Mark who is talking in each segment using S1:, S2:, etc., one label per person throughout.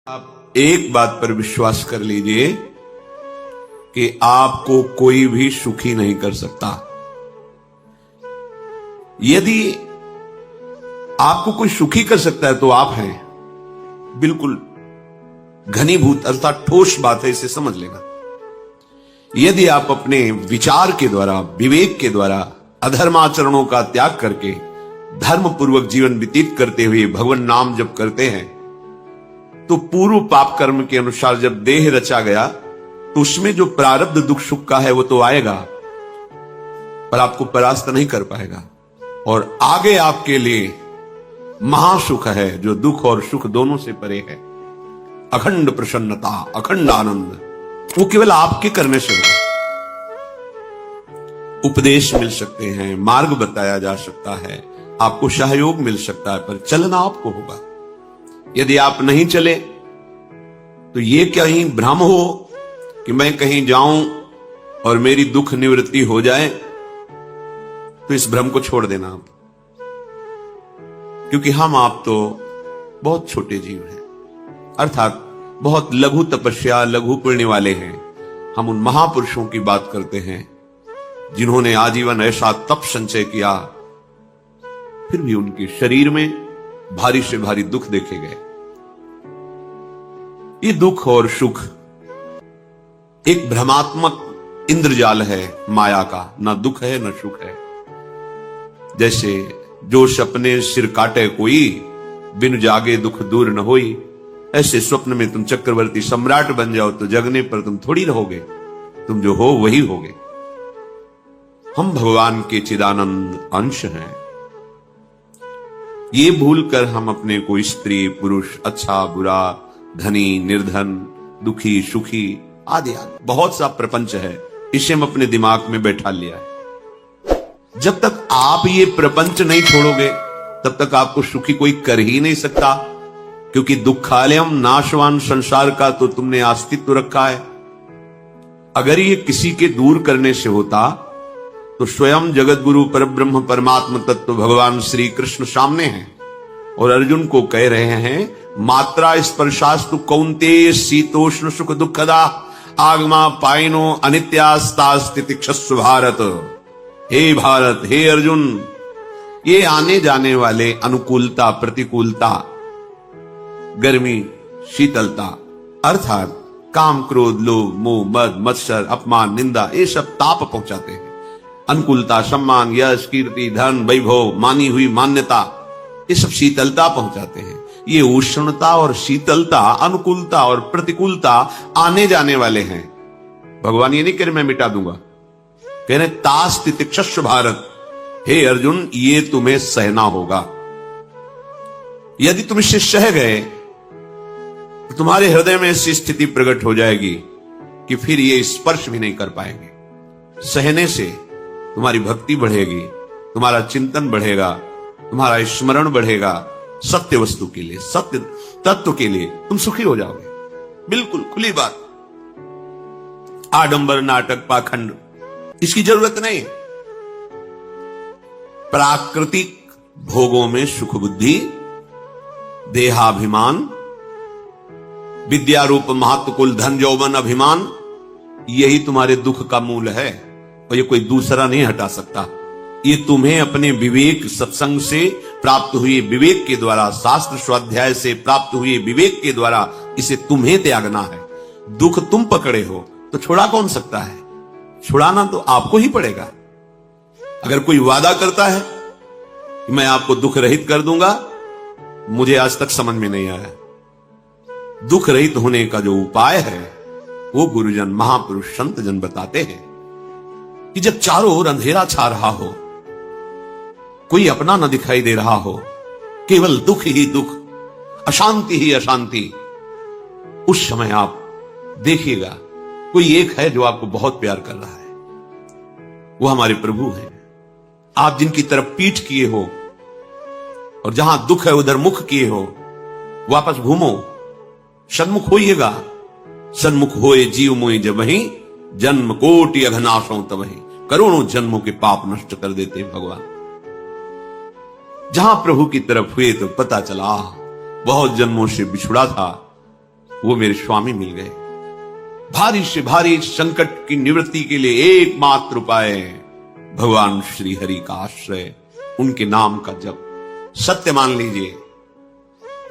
S1: आप एक बात पर विश्वास कर लीजिए कि आपको कोई भी सुखी नहीं कर सकता। यदि आपको कोई सुखी कर सकता है तो आप हैं। बिल्कुल घनीभूत अर्थात ठोस बात है, इसे समझ लेना। यदि आप अपने विचार के द्वारा, विवेक के द्वारा अधर्माचरणों का त्याग करके धर्म पूर्वक जीवन व्यतीत करते हुए भगवान नाम जप करते हैं तो पूर्व पाप कर्म के अनुसार जब देह रचा गया तो उसमें जो प्रारब्ध दुख सुख का है वो तो आएगा, पर आपको परास्त नहीं कर पाएगा। और आगे आपके लिए महासुख है जो दुख और सुख दोनों से परे है। अखंड प्रसन्नता, अखंड आनंद, वो केवल आपके करने से होगा। उपदेश मिल सकते हैं, मार्ग बताया जा सकता है, आपको सहयोग मिल सकता है, पर चलना आपको होगा। यदि आप नहीं चले तो ये कहीं भ्रम हो कि मैं कहीं जाऊं और मेरी दुख निवृत्ति हो जाए, तो इस भ्रम को छोड़ देना आप। क्योंकि हम आप तो बहुत छोटे जीव हैं, अर्थात बहुत लघु तपस्या, लघु पुण्य वाले हैं। हम उन महापुरुषों की बात करते हैं जिन्होंने आजीवन ऐसा तप संचय किया, फिर भी उनके शरीर में भारी से भारी दुख देखे गए। ये दुख और सुख एक भ्रमात्मक इंद्रजाल है माया का, ना दुख है ना सुख है। जैसे जो सपने सिर काटे कोई, बिन जागे दुख दूर न होई। ऐसे स्वप्न में तुम चक्रवर्ती सम्राट बन जाओ तो जगने पर तुम थोड़ी रहोगे, तुम जो हो वही होगे। हम भगवान के चिदानंद अंश हैं। ये भूलकर हम अपने को स्त्री पुरुष, अच्छा बुरा, धनी निर्धन, दुखी सुखी आदि आदि बहुत सा प्रपंच है, इसे हम अपने दिमाग में बैठा लिया है। जब तक आप ये प्रपंच नहीं छोड़ोगे तब तक आपको सुखी कोई कर ही नहीं सकता, क्योंकि दुखालयम नाशवान संसार का तो तुमने अस्तित्व रखा है। अगर ये किसी के दूर करने से होता तो स्वयं जगत गुरु परब्रह्म परमात्म तत्व भगवान श्री कृष्ण सामने हैं और अर्जुन को कह रहे हैं, मात्रा स्पर्शास्तु कौन्तेय शीतोष्ण सुख दुखदा आगमा पाइनो अनित्यास्तास्तितिक्षस्व भारत। हे भारत, हे अर्जुन, ये आने जाने वाले अनुकूलता प्रतिकूलता, गर्मी शीतलता, अर्थात काम क्रोध लोभ मोह मद मत्सर अपमान निंदा, ये सब ताप पहुंचाते हैं। अनुकूलता सम्मान यश कीर्ति धन वैभव, मानी हुई मान्यता, ये सब शीतलता पहुंचाते हैं। ये उष्णता और शीतलता, अनुकूलता और प्रतिकूलता आने जाने वाले हैं। भगवान ये नहीं कह रहे मैं मिटा दूंगा, कह रहे तास तितिक्षस्व भारत। हे अर्जुन, ये तुम्हें सहना होगा। यदि तुम इससे सह गए तो तुम्हारे हृदय में ऐसी स्थिति प्रकट हो जाएगी कि फिर ये स्पर्श भी नहीं कर पाएंगे। सहने से तुम्हारी भक्ति बढ़ेगी, तुम्हारा चिंतन बढ़ेगा, तुम्हारा स्मरण बढ़ेगा। सत्य वस्तु के लिए, सत्य तत्व के लिए तुम सुखी हो जाओगे। बिल्कुल खुली बात। आडंबर नाटक पाखंड इसकी जरूरत नहीं। प्राकृतिक भोगों में सुख बुद्धि, देहाभिमान, विद्यारूप महत्व कुल धन यौवन अभिमान, यही तुम्हारे दुख का मूल है और ये कोई दूसरा नहीं हटा सकता। ये तुम्हें अपने विवेक सत्संग से प्राप्त हुए विवेक के द्वारा, शास्त्र स्वाध्याय से प्राप्त हुए विवेक के द्वारा इसे तुम्हें त्यागना है। दुख तुम पकड़े हो तो छुड़ा कौन सकता है? छुड़ाना तो आपको ही पड़ेगा। अगर कोई वादा करता है कि मैं आपको दुख रहित कर दूंगा, मुझे आज तक समझ में नहीं आया। दुख रहित होने का जो उपाय है वो गुरुजन महापुरुष संत जन बताते हैं कि जब चारों ओर अंधेरा छा रहा हो, कोई अपना न दिखाई दे रहा हो, केवल दुख ही दुख, अशांति ही अशांति, उस समय आप देखिएगा कोई एक है जो आपको बहुत प्यार कर रहा है। वो हमारे प्रभु हैं। आप जिनकी तरफ पीठ किए हो और जहां दुख है उधर मुख किए हो, वापस घूमो, सन्मुख होइएगा। सन्मुख होए जीव मोई जब वही, जन्म कोटि अघनाशों तब वही। करोड़ों जन्मों के पाप नष्ट कर देते भगवान। जहां प्रभु की तरफ हुए तो पता चला बहुत जन्मों से बिछुड़ा था, वो मेरे स्वामी मिल गए। भारी से भारी संकट की निवृत्ति के लिए एकमात्र उपाय है भगवान श्री हरि का आश्रय, उनके नाम का जप। सत्य मान लीजिए,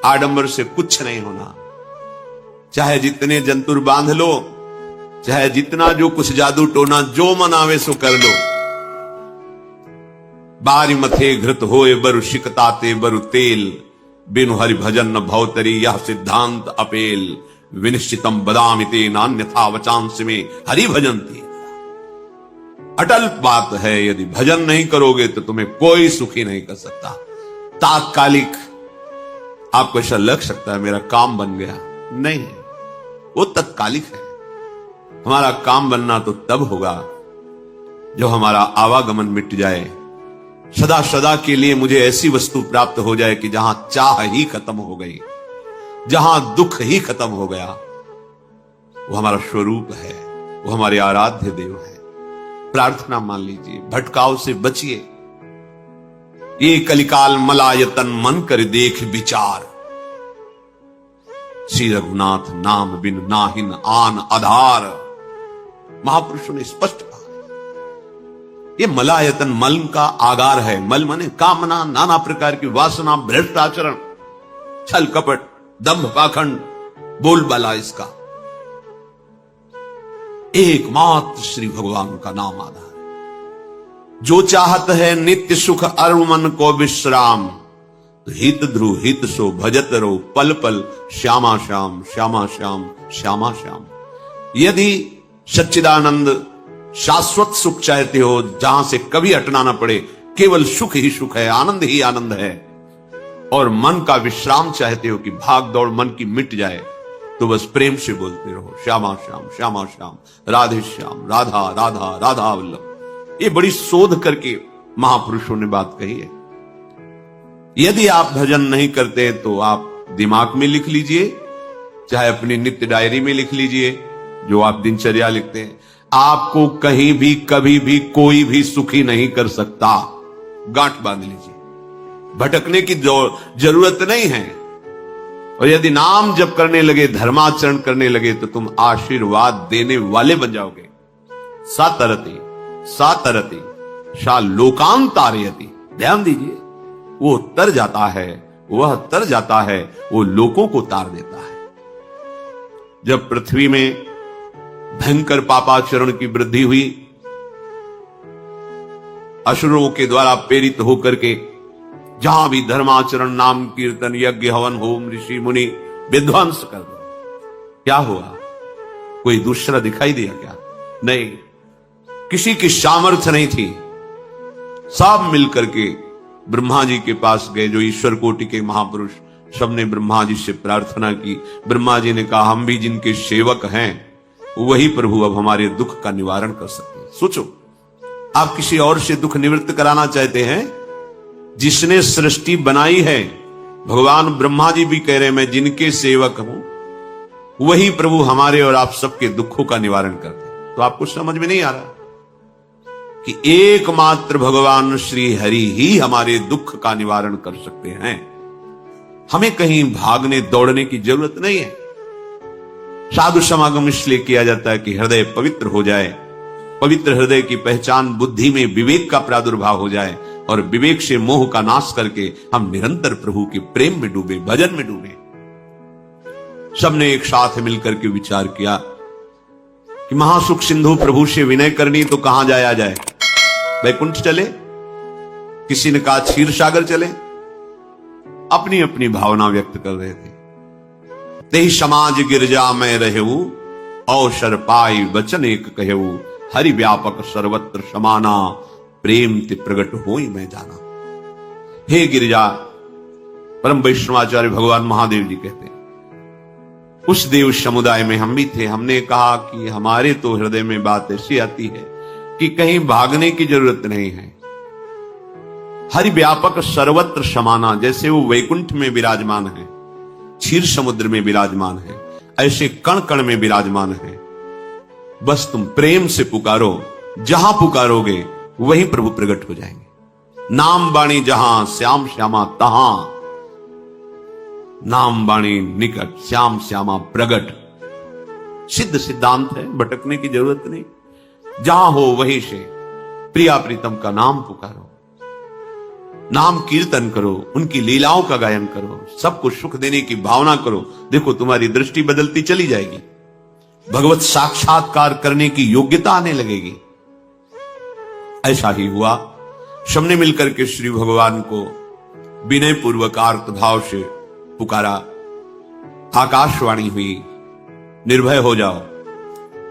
S1: आडंबर से कुछ नहीं होना। चाहे जितने जंतुर बांध लो, चाहे जितना जो कुछ जादू टोना जो मन आवे सो कर लो। बारी मथे घृत होए बरु शिकताते बरु तेल, बिनु हरि भजन न भवतरी यह सिद्धांत अपेल। विनिश्चितम बदामिते नान्यथा वचांस में हरि भजनती। अटल बात है, यदि भजन नहीं करोगे तो तुम्हें कोई सुखी नहीं कर सकता। तात्कालिक आपको ऐसा लग सकता है मेरा काम बन गया, नहीं, वो तत्कालिक है। हमारा काम बनना तो तब होगा जब हमारा आवागमन मिट जाए, सदा सदा के लिए मुझे ऐसी वस्तु प्राप्त हो जाए कि जहां चाह ही खत्म हो गई, जहां दुख ही खत्म हो गया। वो हमारा स्वरूप है, वो हमारे आराध्य देव है। प्रार्थना मान लीजिए, भटकाव से बचिए। ये कलिकाल मलायतन मन कर देख विचार, श्री रघुनाथ नाम बिन नाहिन आन आधार। महापुरुषों ने स्पष्ट कहा, ये मलायतन मल का आगार है। मल माने कामना, नाना प्रकार की वासना, भ्रष्ट आचरण, छल कपट, दंभ पाखंड, बोलबाला इसका। एकमात्र श्री भगवान का नाम आधार है। जो चाहत है नित्य सुख अरु मन को विश्राम, तो हित ध्रुव हित सो भजत रो पल पल श्यामा श्याम श्यामा श्याम श्यामा श्याम। यदि सच्चिदानंद शाश्वत सुख चाहते हो, जहां से कभी हटना ना पड़े, केवल सुख ही सुख है, आनंद ही आनंद है, और मन का विश्राम चाहते हो कि भाग दौड़ मन की मिट जाए, तो बस प्रेम से बोलते रहो श्यामा श्याम श्यामा श्याम, राधे श्याम, राधा राधा राधा वल्लभ। ये बड़ी शोध करके महापुरुषों ने बात कही है। यदि आप भजन नहीं करते तो आप दिमाग में लिख लीजिए, चाहे अपनी नित्य डायरी में लिख लीजिए, जो आप दिनचर्या लिखते हैं। आपको कहीं भी कभी भी कोई भी सुखी नहीं कर सकता। गांठ बांध लीजिए, भटकने की जरूरत नहीं है। और यदि नाम जप करने लगे, धर्माचरण करने लगे, तो तुम आशीर्वाद देने वाले बन जाओगे। सातरति सातरति शा लोकांतारयति। ध्यान दीजिए, वो तर जाता है, वह तर जाता है, वो लोगों को तार देता है। जब पृथ्वी में भयंकर पापाचरण की वृद्धि हुई, असुरों के द्वारा प्रेरित होकर के जहां भी धर्माचरण, नाम कीर्तन, यज्ञ, हवन, होम, ऋषि मुनि विध्वंस कर दो, क्या हुआ? कोई दूसरा दिखाई दिया क्या? नहीं, किसी की सामर्थ्य नहीं थी। सब मिलकर के ब्रह्मा जी के पास गए, जो ईश्वर कोटि के महापुरुष, सबने ब्रह्मा जी से प्रार्थना की। ब्रह्मा जी ने कहा, हम भी जिनके सेवक हैं, वही प्रभु अब हमारे दुख का निवारण कर सकते हैं। सोचो, आप किसी और से दुख निवृत्त कराना चाहते हैं? जिसने सृष्टि बनाई है, भगवान ब्रह्मा जी भी कह रहे हैं, मैं जिनके सेवक हूं, वही प्रभु हमारे और आप सबके दुखों का निवारण करते हैं। तो आपको समझ में नहीं आ रहा कि एकमात्र भगवान श्री हरि ही हमारे दुख का निवारण कर सकते हैं। हमें कहीं भागने दौड़ने की जरूरत नहीं है। साधु समागम इसलिए किया जाता है कि हृदय पवित्र हो जाए। पवित्र हृदय की पहचान बुद्धि में विवेक का प्रादुर्भाव हो जाए, और विवेक से मोह का नाश करके हम निरंतर प्रभु के प्रेम में डूबे, भजन में डूबे। सबने एक साथ मिलकर के विचार किया कि महासुख सिंधु प्रभु से विनय करनी तो कहां जाया जाए? वैकुंठ चले, किसी ने कहा क्षीर सागर चले। अपनी अपनी भावना व्यक्त कर रहे थे। तेहि समाज गिरजा में रहेऊ, अवसर पाई वचन एक कहेऊ, हरि व्यापक सर्वत्र समाना, प्रेम ते प्रगट होई मैं जाना। हे गिरिजा, परम वैष्णवाचार्य भगवान महादेव जी कहते हैं, उस देव समुदाय में हम भी थे। हमने कहा कि हमारे तो हृदय में बात ऐसी आती है कि कहीं भागने की जरूरत नहीं है। हरि व्यापक सर्वत्र समाना, जैसे वो वैकुंठ में विराजमान है, क्षीर समुद्र में विराजमान है, ऐसे कण कण में विराजमान है। बस तुम प्रेम से पुकारो, जहां पुकारोगे वहीं प्रभु प्रकट हो जाएंगे। नाम बाणी जहां, श्याम श्यामा तहां। नाम बाणी निकट, श्याम श्यामा प्रगट। सिद्ध सिद्धांत है, भटकने की जरूरत नहीं। जहां हो वहीं से प्रिया प्रीतम का नाम पुकारो, नाम कीर्तन करो, उनकी लीलाओं का गायन करो, सबको सुख देने की भावना करो। देखो तुम्हारी दृष्टि बदलती चली जाएगी, भगवत साक्षात्कार करने की योग्यता आने लगेगी। ऐसा ही हुआ। सबने मिलकर के श्री भगवान को विनय पूर्वक आर्त भाव से पुकारा। आकाशवाणी हुई, निर्भय हो जाओ,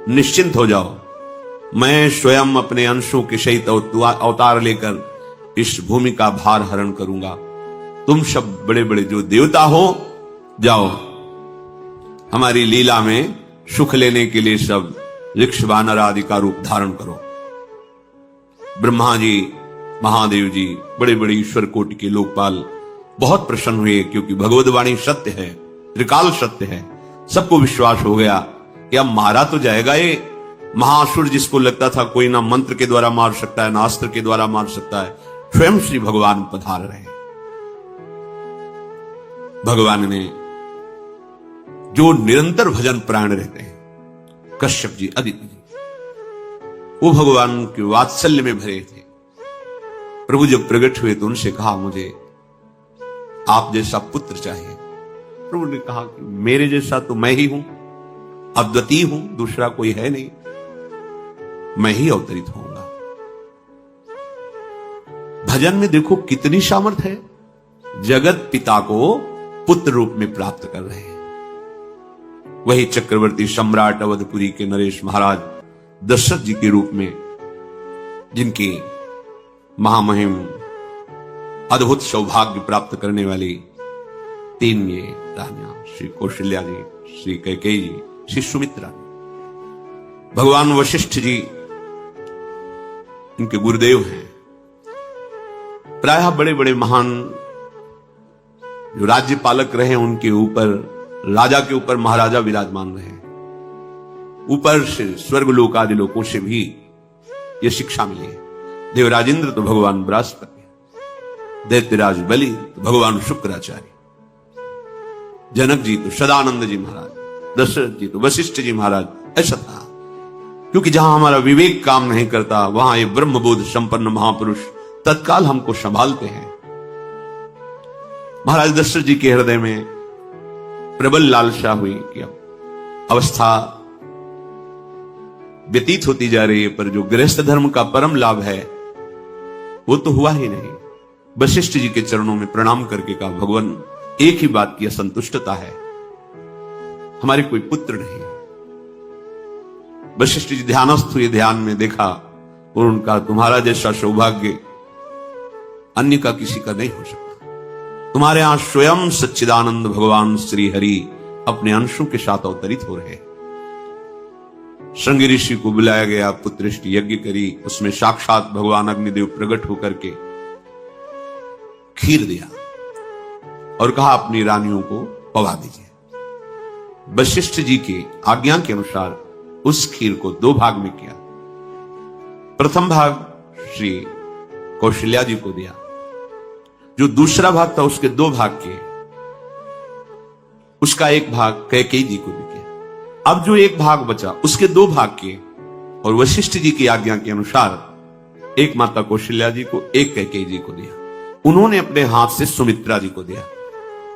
S1: निश्चिंत हो जाओ, मैं स्वयं अपने अंशों के सहित अवतार लेकर इस भूमि का भार हरण करूंगा। तुम सब बड़े बड़े जो देवता हो, जाओ हमारी लीला में सुख लेने के लिए सब ऋक्ष वानर आदि का रूप धारण करो। ब्रह्मा जी, महादेव जी, बड़े बड़े ईश्वर कोटि के लोकपाल बहुत प्रसन्न हुए, क्योंकि भगवत वाणी सत्य है, त्रिकाल सत्य है। सबको विश्वास हो गया कि अब मारा तो जाएगा ये महासुर, जिसको लगता था कोई ना मंत्र के द्वारा मार सकता है, ना अस्त्र के द्वारा मार सकता है। स्वयं श्री भगवान पधार रहे। भगवान ने जो निरंतर भजन प्राण रहते हैं, कश्यप जी, अदिति जी, वो भगवान के वात्सल्य में भरे थे। प्रभु जब प्रकट हुए तो उनसे कहा, मुझे आप जैसा पुत्र चाहिए। प्रभु ने कहा कि मेरे जैसा तो मैं ही हूं, अद्वितीय हूं, दूसरा कोई है नहीं, मैं ही अवतरित होऊंगा। भजन में देखो कितनी सामर्थ्य है। जगत पिता को पुत्र रूप में प्राप्त कर रहे हैं। वही चक्रवर्ती सम्राट अवधपुरी के नरेश महाराज दशरथ जी के रूप में, जिनकी महामहिम अद्भुत सौभाग्य प्राप्त करने वाली तीन ये रानियां, श्री कौशल्या जी, श्री कैकेयी जी, श्री सुमित्रा जी। भगवान वशिष्ठ जी इनके गुरुदेव हैं। प्रायः बड़े बड़े महान जो राज्य पालक रहे, उनके ऊपर, राजा के ऊपर महाराजा विराजमान रहे। ऊपर से स्वर्गलोक आदि लोकों से भी यह शिक्षा मिली है। देवराजेंद्र तो भगवान बृहस्पति, दैत्यराज बलि तो भगवान शुक्राचार्य, जनक जी तो सदानंद जी महाराज, दशरथ जी तो वशिष्ठ जी महाराज। ऐसा था, क्योंकि जहां हमारा विवेक काम नहीं करता, वहां ये ब्रह्मबोध संपन्न महापुरुष तत्काल हमको संभालते हैं। महाराज दशरथ जी के हृदय में प्रबल लालसा हुई कि अब अवस्था व्यतीत होती जा रही है, पर जो गृहस्थ धर्म का परम लाभ है वो तो हुआ ही नहीं। वशिष्ठ जी के चरणों में प्रणाम करके कहा, भगवान एक ही बात की असंतुष्टता है, हमारे कोई पुत्र नहीं। वशिष्ठ जी ध्यानस्थ हुए, ध्यान में देखा और उनका, तुम्हारा जैसा सौभाग्य अन्य का किसी का नहीं हो सकता। तुम्हारे यहां स्वयं सच्चिदानंद भगवान श्री हरि अपने अंशों के साथ अवतरित हो रहे। श्रृंगी ऋषि को बुलाया गया, पुत्रष्टि यज्ञ करी, उसमें साक्षात भगवान अग्निदेव प्रकट होकर के खीर दिया और कहा अपनी रानियों को पवा दीजिए। वशिष्ठ जी की आज्ञा के अनुसार उस खीर को दो भाग में किया। प्रथम भाग श्री कौशल्या जी को दिया, जो दूसरा भाग था उसके दो भाग किए, उसका एक भाग कैकेयी जी को भी किया। अब जो एक भाग बचा उसके दो भाग किए और वशिष्ठ जी की आज्ञा के अनुसार एक माता कौशल्या जी को, एक कैकेयी जी को दिया। उन्होंने अपने हाथ से सुमित्रा जी को दिया।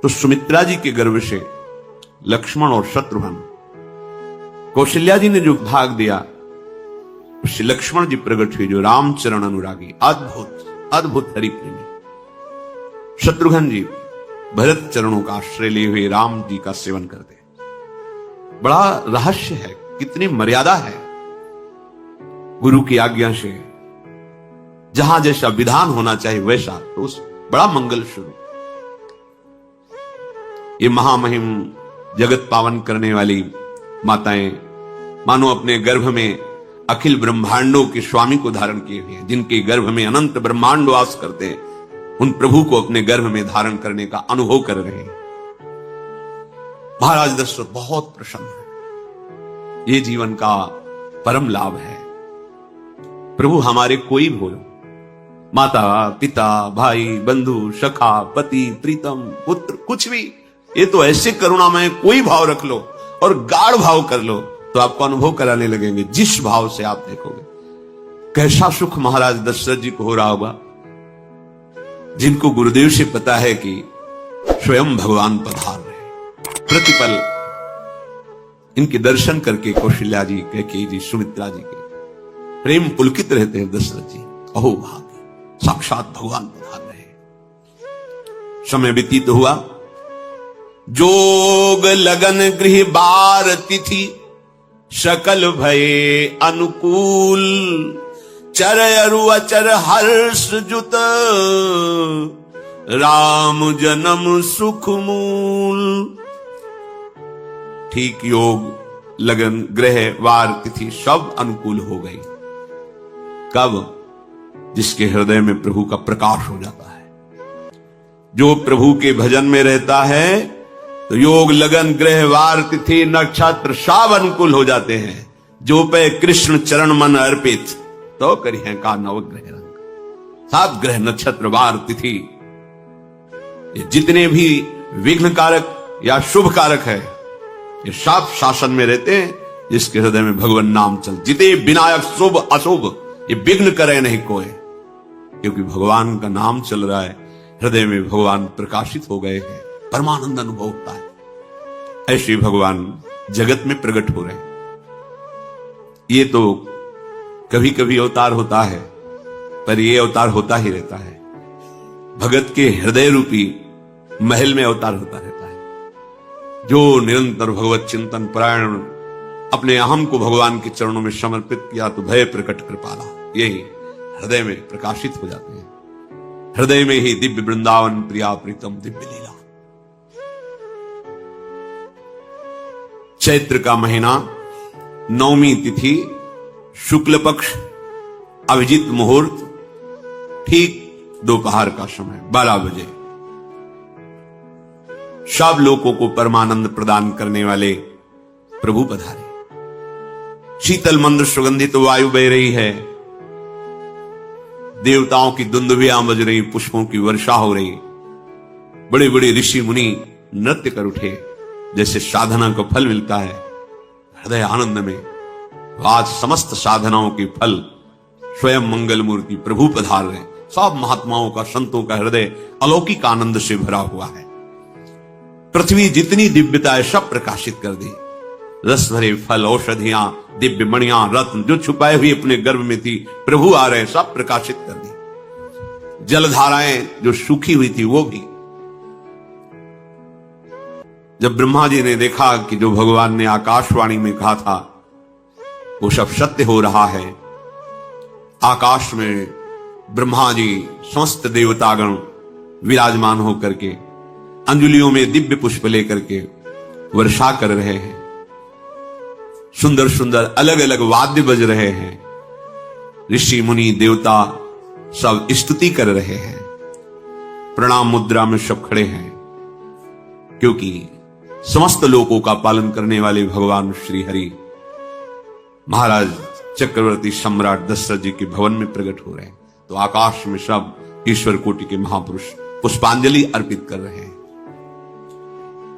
S1: तो सुमित्रा जी के गर्भ से लक्ष्मण और शत्रुघ्न, कौशल्या जी ने जो भाग दिया उससे लक्ष्मण जी प्रकट हुए, जो रामचरण अनुरागी, अद्भुत अद्भुत हरि प्रेमी। शत्रुघ्न जी भरत चरणों का आश्रय लिए हुए राम जी का सेवन करते। बड़ा रहस्य है, कितनी मर्यादा है गुरु की आज्ञा से। जहां जैसा विधान होना चाहिए वैसा, तो उस बड़ा मंगल शुरू। ये महामहिम जगत पावन करने वाली माताएं मानो अपने गर्भ में अखिल ब्रह्मांडों के स्वामी को धारण किए हुए हैं, जिनके गर्भ में अनंत ब्रह्मांड वास करते हैं, उन प्रभु को अपने गर्भ में धारण करने का अनुभव कर रहे हैं। महाराज दशरथ बहुत प्रसन्न है। ये जीवन का परम लाभ है। प्रभु हमारे कोई भी हो, माता पिता भाई बंधु सखा पति प्रीतम पुत्र, कुछ भी, ये तो ऐसे करुणा में कोई भाव रख लो और गाढ़ भाव कर लो तो आपको अनुभव कराने लगेंगे। जिस भाव से आप देखोगे कैसा सुख महाराज दशरथ जी को हो रहा होगा, जिनको गुरुदेव से पता है कि स्वयं भगवान पधार रहे। प्रतिपल इनके दर्शन करके कौशल्या जी, कैकेयी जी, सुमित्रा जी के प्रेम पुलकित रहते हैं। दशरथ जी अहो भाग्य, साक्षात भगवान पधार रहे। समय व्यतीत हुआ, जोग लगन गृह बार तिथि सकल भये अनुकूल, चर अरु अचर हर्ष जुत राम जन्म सुख मूल। ठीक योग लगन ग्रह वार तिथि सब अनुकूल हो गई। कब? जिसके हृदय में प्रभु का प्रकाश हो जाता है, जो प्रभु के भजन में रहता है, तो योग लगन ग्रह वार तिथि नक्षत्र सब अनुकूल हो जाते हैं। जो पे कृष्ण चरण मन अर्पित तो करी है का नवग्रह रंग। 7 ग्रह नक्षत्र वार तिथि ये जितने भी विघ्न कारक या शुभ कारक है, ये सब शासन में रहते हैं। जिसके हृदय में भगवान नाम चल, जिते विनायक शुभ अशुभ ये विघ्न करे नहीं कोई, क्योंकि भगवान का नाम चल रहा है, हृदय में भगवान प्रकाशित हो गए हैं, परमानंद अनुभव होता है। ऐसे भगवान जगत में प्रकट हो रहे हैं। ये तो कभी कभी अवतार होता है, पर ये अवतार होता ही रहता है। भगत के हृदय रूपी महल में अवतार होता रहता है। जो निरंतर भगवत चिंतन परायण अपने अहम को भगवान के चरणों में समर्पित किया तो भय प्रकट कृपाला, यही हृदय में प्रकाशित हो जाते हैं। हृदय में ही दिव्य वृंदावन प्रिया प्रीतम दिव्य लीला। चैत्र का महीना, नवमी तिथि, शुक्ल पक्ष, अभिजीत मुहूर्त, ठीक दोपहर का समय 12 बजे। सब लोगों को परमानंद प्रदान करने वाले प्रभु पधारे। शीतल मंद सुगंधित वायु बह रही है, देवताओं की दुंदुभियां बज रही, पुष्पों की वर्षा हो रही। बड़े बड़े ऋषि मुनि नृत्य कर उठे, जैसे साधना को फल मिलता है हृदय आनंद में। आज समस्त साधनाओं के फल स्वयं मंगल मूर्ति प्रभु पधार रहे। सब महात्माओं का, संतों का हृदय अलौकिक आनंद से भरा हुआ है। पृथ्वी जितनी दिव्यता है सब प्रकाशित कर दी। रस भरे फल, औषधियां, दिव्य मणियां, रत्न जो छुपाए हुए अपने गर्भ में थी, प्रभु आ रहे, सब प्रकाशित कर दी। जलधाराएं जो सूखी हुई थी वो भी। जब ब्रह्मा जी ने देखा कि जो भगवान ने आकाशवाणी में कहा था वो सब सत्य हो रहा है, आकाश में ब्रह्मा जी समस्त देवतागण विराजमान होकर के अंजलियों में दिव्य पुष्प लेकर के वर्षा कर रहे हैं। सुंदर सुंदर अलग अलग वाद्य बज रहे हैं। ऋषि मुनि देवता सब स्तुति कर रहे हैं। प्रणाम मुद्रा में सब खड़े हैं, क्योंकि समस्त लोकों का पालन करने वाले भगवान श्री हरि महाराज चक्रवर्ती सम्राट दशरथ जी के भवन में प्रकट हो रहे हैं। तो आकाश में सब ईश्वर कोटि के महापुरुष पुष्पांजलि अर्पित कर रहे हैं।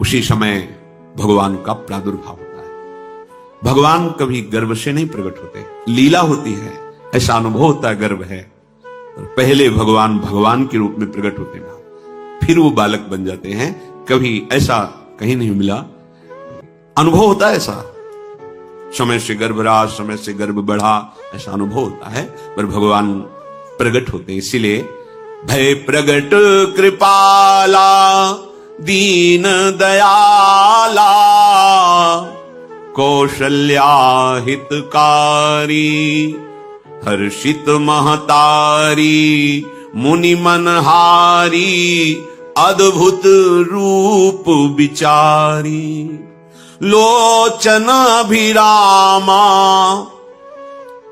S1: उसी समय भगवान का प्रादुर्भाव होता है। भगवान कभी गर्भ से नहीं प्रकट होते, लीला होती है, ऐसा अनुभव होता है गर्भ है। और पहले भगवान भगवान के रूप में प्रकट होते ना, फिर वो बालक बन जाते हैं। कभी ऐसा कहीं नहीं मिला, अनुभव होता है ऐसा। समय से गर्भ रहा, समय से गर्भ बढ़ा, ऐसा अनुभव होता है। पर भगवान प्रकट होते हैं, इसीलिए भय प्रगट कृपाला दीन दयाला कौशल्या हितकारी हर्षित महतारी मुनि मनहारी अद्भुत रूप विचारी लोचन अभिरामा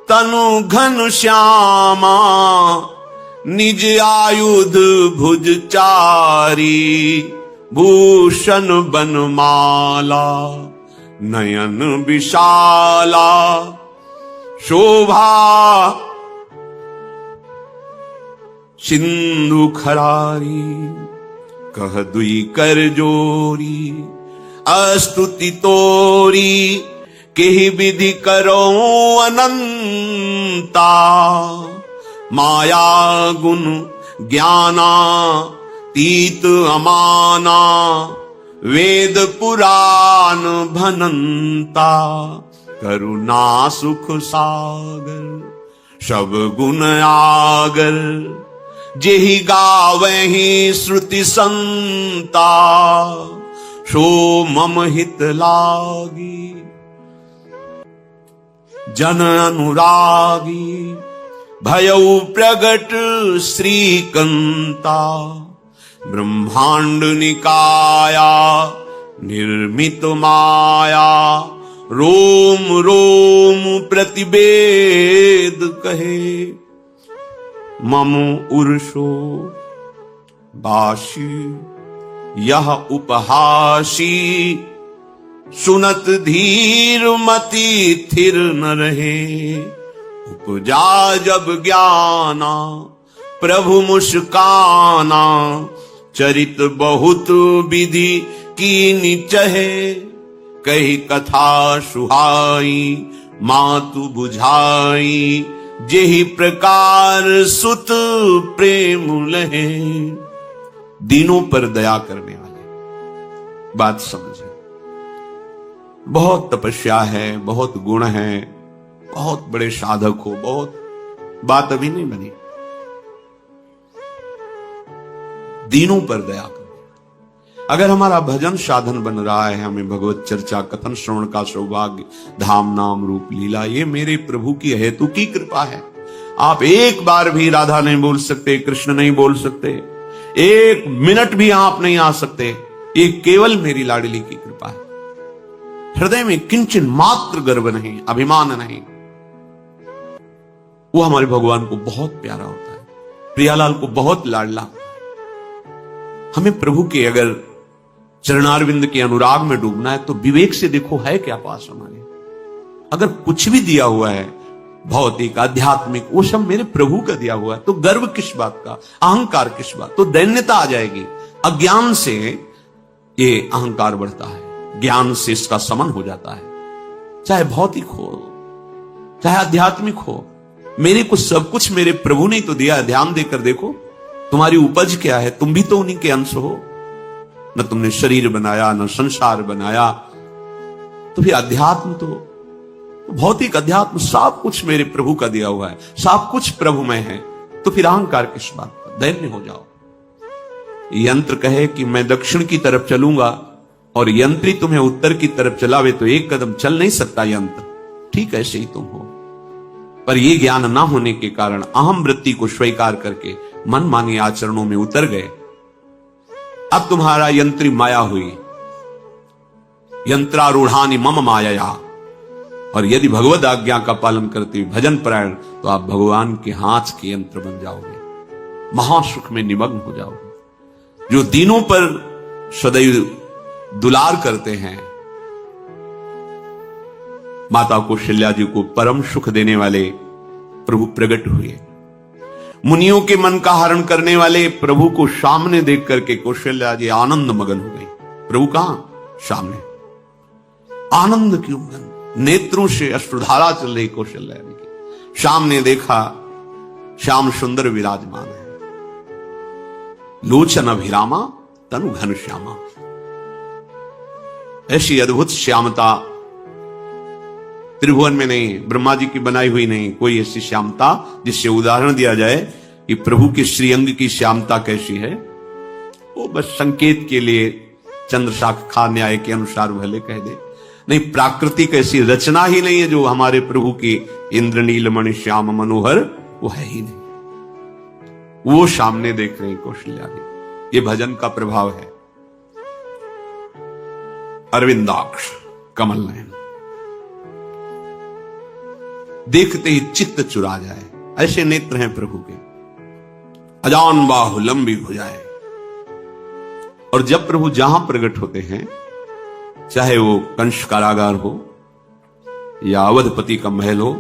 S1: तनु घन श्यामा निज आयुध भुज चारी भूषण बनमाला नयन विशाला शोभा सिंधु खरारी कह दुई कर जोरी, अस्तुति तोरी केहि विधि करो अनंता, माया गुण ज्ञाना तीत अमाना, वेद पुराण भनंता, करुणा सुख सागर सब गुण आगर, जेहि गावहि श्रुति संता, सो मम हित लागी जन अनुरागी, भयउ प्रगट श्रीकंता, ब्रह्मांड निकाया निर्मित माया, रोम रोम प्रतिवेद कहे, मम उर्षो बाशी यह उपहासी, सुनत धीर मति थिर न रहे, उपजा जब ज्ञाना प्रभु मुस्काना, चरित बहुत विधि कीनी चहे, कही कथा सुहाई मातु बुझाई, जेहि प्रकार सुत प्रेम लहे। दीनों पर दया करने वाले, बात समझे। बहुत तपस्या है, बहुत गुण है, बहुत बड़े साधक हो, बहुत बात अभी नहीं बनी। दीनों पर दया करो। अगर हमारा भजन साधन बन रहा है, हमें भगवत चर्चा कथन श्रवण का सौभाग्य, धाम नाम रूप लीला, ये मेरे प्रभु की हेतु की कृपा है। आप एक बार भी राधा नहीं बोल सकते, कृष्ण नहीं बोल सकते, एक मिनट भी आप नहीं आ सकते, ये केवल मेरी लाडली की कृपा है। हृदय में किंचन मात्र गर्व नहीं, अभिमान नहीं। वो हमारे भगवान को बहुत प्यारा होता है, प्रियालाल को बहुत लाडला। हमें प्रभु के अगर चरणारविंद के अनुराग में डूबना है तो विवेक से देखो है क्या पास हमारे। अगर कुछ भी दिया हुआ है भौतिक आध्यात्मिक, वो सब मेरे प्रभु का दिया हुआ है, तो गर्व किस बात का, अहंकार किस बात, तो दैन्यता आ जाएगी। अज्ञान से ये अहंकार बढ़ता है, ज्ञान से इसका समन हो जाता है। चाहे भौतिक हो चाहे आध्यात्मिक हो, मेरे को सब कुछ मेरे प्रभु ने तो दिया। ध्यान देकर देखो तुम्हारी उपज क्या है, तुम भी तो उन्हीं के अंश हो। न तुमने शरीर बनाया, न संसार बनाया, तो फिर अध्यात्म तो भौतिक अध्यात्म सब कुछ मेरे प्रभु का दिया हुआ है, सब कुछ प्रभु में है, तो फिर अहंकार किस बात का, दैन्य हो जाओ। यंत्र कहे कि मैं दक्षिण की तरफ चलूंगा और यंत्री तुम्हें उत्तर की तरफ चलावे तो एक कदम चल नहीं सकता यंत्र, ठीक ऐसे ही तुम हो। पर यह ज्ञान ना होने के कारण अहम वृत्ति को स्वीकार करके मनमानी आचरणों में उतर गए। अब तुम्हारा यंत्री माया हुई, यंत्रारूढ़ानि मम माया, और यदि भगवद आज्ञा का पालन करते हुए भजन परायण, तो आप भगवान के हाथ के यंत्र बन जाओगे, महासुख में निमग्न हो जाओगे। जो दीनों पर सदैव दुलार करते हैं, माता कौशल्या जी को परम सुख देने वाले प्रभु प्रकट हुए। मुनियों के मन का हरण करने वाले प्रभु को सामने देख करके कौशल्या जी आनंद मगन हो गई। प्रभु कहां? सामने। आनंद क्यों मगन? नेत्रों से अश्रुधारा चल रही कौशल्या जी की। सामने देखा श्याम सुंदर विराजमान है, लोचन अभिरामा तनु घन श्यामा। ऐसी अद्भुत श्यामता त्रिभुवन में नहीं, ब्रह्मा जी की बनाई हुई नहीं कोई ऐसी श्यामता जिससे उदाहरण दिया जाए कि प्रभु के श्रीअंग की श्यामता कैसी है। वो बस संकेत के लिए चंद्र शाखा न्याय के अनुसार भले कह दे, नहीं प्राकृतिक ऐसी रचना ही नहीं है जो हमारे प्रभु की इंद्रनीलमणि श्याम मनोहर, वो है ही नहीं। वो सामने देख रहे कौशल्या जी। ये भजन का प्रभाव है। अरविंदाक्ष कमल नयन, देखते ही चित्त चुरा जाए, ऐसे नेत्र हैं प्रभु के। अजान बाहु लंबी भुजाएं। और जब प्रभु जहां प्रकट होते हैं, चाहे वो कंस कारागार हो या अवधपति का महल हो,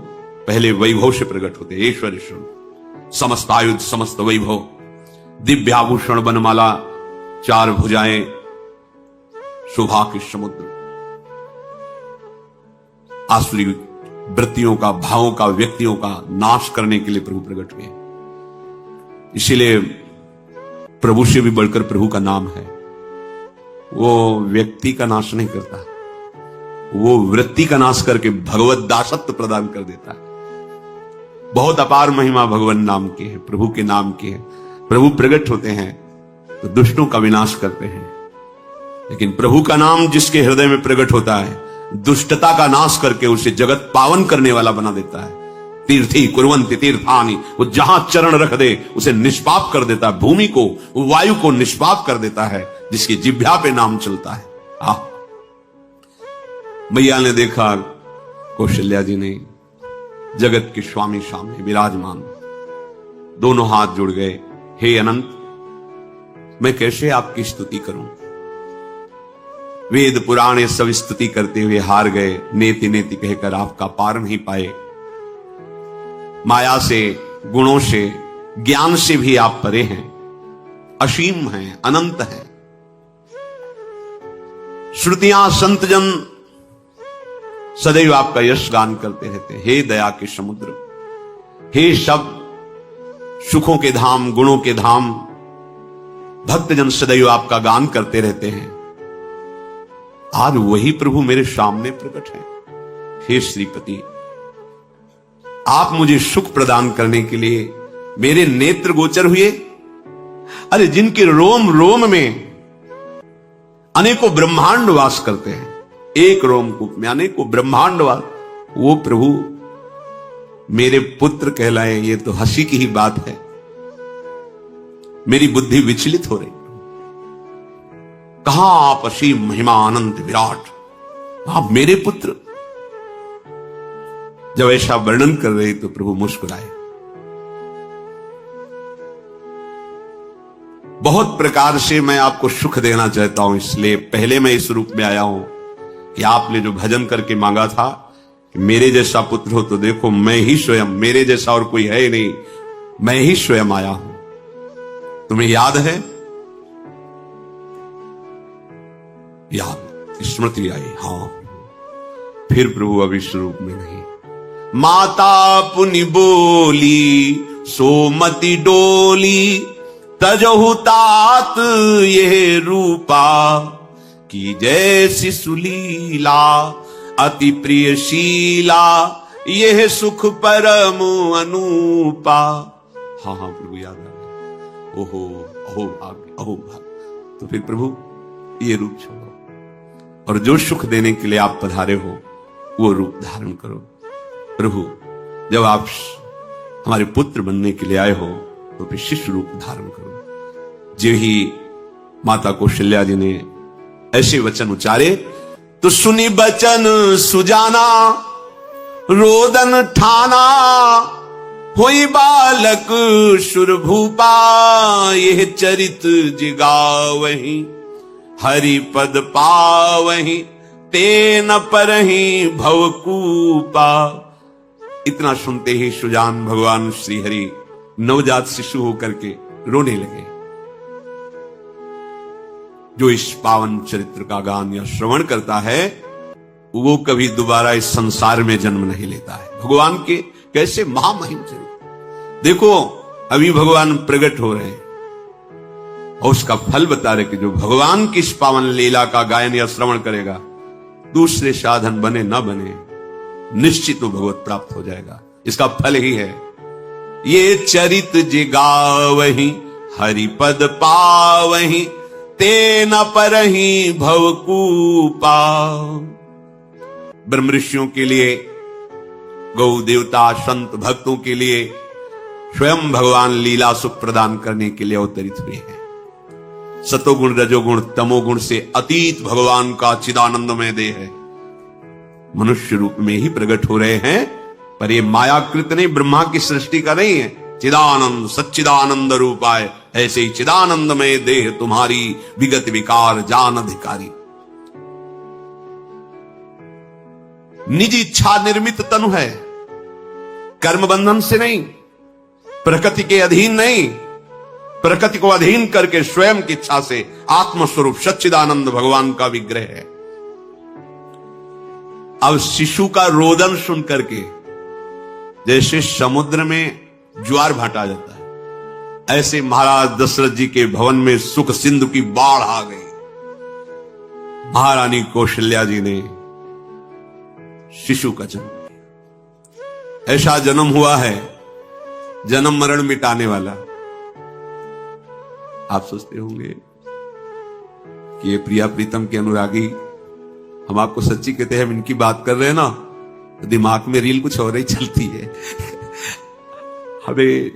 S1: पहले वैभव से प्रकट होते। ईश्वर समस्त आयुध समस्त वैभव, दिव्याभूषण बनमाला चार भुजाएं, शोभा के समुद्र, आसुरी वृत्तियों का, भावों का, व्यक्तियों का नाश करने के लिए प्रभु प्रकट हुए। इसीलिए प्रभु से भी बढ़कर प्रभु का नाम है। वो व्यक्ति का नाश नहीं करता, वो वृत्ति का नाश करके भगवत दासत्व प्रदान कर देता है। बहुत अपार महिमा भगवान नाम की है, प्रभु के नाम की है। प्रभु प्रकट होते हैं तो दुष्टों का विनाश करते हैं, लेकिन प्रभु का नाम जिसके हृदय में प्रकट होता है, दुष्टता का नाश करके उसे जगत पावन करने वाला बना देता है। तीर्थी कुर्वन्ति तीर्थानि, वो जहां चरण रख दे उसे निष्पाप कर देता है। भूमि को, वायु को निष्पाप कर देता है, जिसकी जिह्वा पे नाम चलता है। मैया ने देखा कौशल्या जी ने जगत के स्वामी सामने विराजमान, दोनों हाथ जुड़ गए। हे अनंत, मैं कैसे आपकी स्तुति करूं? वेद पुराणे सब स्तुति करते हुए हार गए। नेति नेति कहकर आपका पार नहीं पाए। माया से, गुणों से, ज्ञान से भी आप परे हैं, असीम हैं, अनंत हैं। श्रुतियां, संतजन सदैव आपका यश गान करते रहते हैं। हे दया के समुद्र, हे सब सुखों के धाम, गुणों के धाम, भक्तजन सदैव आपका गान करते रहते हैं। आज वही प्रभु मेरे सामने प्रकट है। हे श्रीपति, आप मुझे सुख प्रदान करने के लिए मेरे नेत्र गोचर हुए। अरे जिनके रोम रोम में अनेकों ब्रह्मांड वास करते हैं, एक रोमकूप में अनेकों ब्रह्मांड वास, वो प्रभु मेरे पुत्र कहलाए, ये तो हंसी की ही बात है। मेरी बुद्धि विचलित हो रही। कहां आप असीम महिमा अनंत विराट, आप मेरे पुत्र। जब ऐसा वर्णन कर रहे तो प्रभु मुस्कुराए। बहुत प्रकार से मैं आपको सुख देना चाहता हूं, इसलिए पहले मैं इस रूप में आया हूं कि आपने जो भजन करके मांगा था कि मेरे जैसा पुत्र हो, तो देखो मैं ही स्वयं, मेरे जैसा और कोई है ही नहीं, मैं ही स्वयं आया हूं। तुम्हें याद है? याद, स्मृति आई। हाँ, फिर प्रभु अभी स्वरूप में नहीं। माता पुनि बोली सोमति डोली, तजहु तात ये रूपा, की जैसी सुलीला अति प्रियशीला, यह सुख परम अनूपा। हाँ हाँ प्रभु याद आ गया। ओहो, अहो भाग्य, अहो भाग्य। तो फिर प्रभु ये रूप छोड़ो और जो सुख देने के लिए आप पधारे हो वो रूप धारण करो। प्रभु, जब आप हमारे पुत्र बनने के लिए आए हो तो फिर शिष्य रूप धारण करो। जो ही माता कौशल्या जी ने ऐसे वचन उच्चारे तो सुनी बचन सुजाना, रोदन ठाना, होई बालक सुर भूपा, यह चरित जिगावहि, हरि पद पावहि, तेन परहि भवकूपा। इतना सुनते ही सुजान भगवान श्री हरि नवजात शिशु होकर के रोने लगे। जो इस पावन चरित्र का गान या श्रवण करता है वो कभी दोबारा इस संसार में जन्म नहीं लेता है। भगवान के कैसे महामहिम चरित्र। देखो अभी भगवान प्रकट हो रहे हैं और उसका फल बता रहे कि जो भगवान की इस पावन लीला का गायन या श्रवण करेगा, दूसरे साधन बने न बने, निश्चित वो भगवत प्राप्त हो जाएगा। इसका फल ही है ये चरित जिगावहि, हरिपद पावहि, तेन परहि भवकूपा। ब्रह्म ऋषियों के लिए, गौ देवता, संत भक्तों के लिए स्वयं भगवान लीला सुख प्रदान करने के लिए अवतरित हुए हैं। सतोगुण, रजोगुण, तमोगुण से अतीत भगवान का चिदानंदमय देह है, मनुष्य रूप में ही प्रकट हो रहे हैं। पर ये मायाकृत नहीं, ब्रह्मा की सृष्टि का नहीं है। चिदानंद सच्चिदानंद रूपाय, ऐसे ही चिदानंदमय देह तुम्हारी विगत विकार जान अधिकारी। निज इच्छा निर्मित तनु है, कर्म बंधन से नहीं, प्रकृति के अधीन नहीं, प्रकृति को अधीन करके स्वयं की इच्छा से आत्मस्वरूप सच्चिदानंद भगवान का विग्रह है। अब शिशु का रोदन सुन करके जैसे समुद्र में ज्वार भाटा जाता है, ऐसे महाराज दशरथ जी के भवन में सुख सिंधु की बाढ़ आ गई। महारानी कौशल्या जी ने शिशु का जन्म दिया। ऐसा जन्म हुआ है जन्म मरण मिटाने वाला। आप सोचते होंगे कि ये प्रिया प्रीतम के अनुरागी, हम आपको सच्ची कहते हैं, हम इनकी बात कर रहे हैं ना तो दिमाग में रील कुछ और ही चलती है। हमें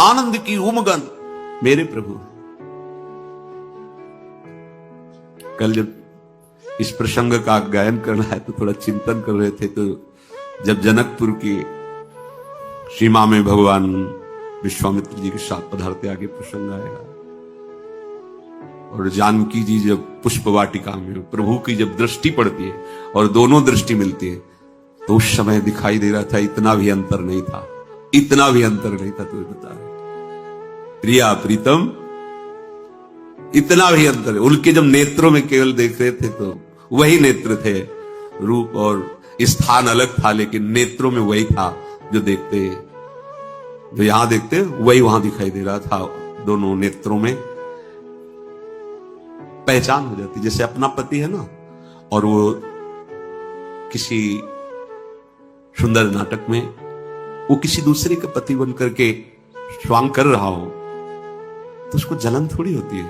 S1: आनंद की उमगन मेरे प्रभु। कल जब इस प्रसंग का गायन करना है तो थोड़ा चिंतन कर रहे थे, तो जब जनकपुर की सीमा में भगवान विश्वामित्र जी के साथ पधारते आगे प्रसंग आएगा, और जानकी जी जब पुष्प वाटिका में प्रभु की जब दृष्टि पड़ती है और दोनों दृष्टि मिलती है, तो उस समय दिखाई दे रहा था इतना भी अंतर नहीं था, इतना भी अंतर नहीं था। तो बता रहे प्रिया प्रीतम, इतना भी अंतर है। उनके जब नेत्रों में केवल देख रहे थे तो वही नेत्र थे, रूप और स्थान अलग था, लेकिन नेत्रों में वही था जो देखते, जो यहां देखते वही वहां दिखाई दे रहा था। दोनों नेत्रों में पहचान हो जाती, जैसे अपना पति है ना, और वो किसी सुंदर नाटक में वो किसी दूसरे का पति बन करके स्वांग कर रहा हो तो उसको जलन थोड़ी होती है,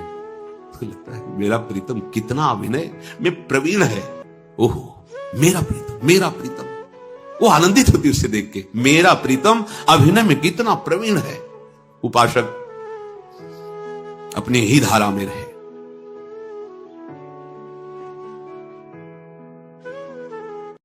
S1: उसको लगता है मेरा प्रीतम कितना अभिनय में प्रवीण है, ओहो मेरा प्रीतम, मेरा प्रीतम। वो आनंदित होती है उससे देख के, मेरा प्रीतम अभिनय में कितना प्रवीण है। उपासक अपनी ही धारा में रहे।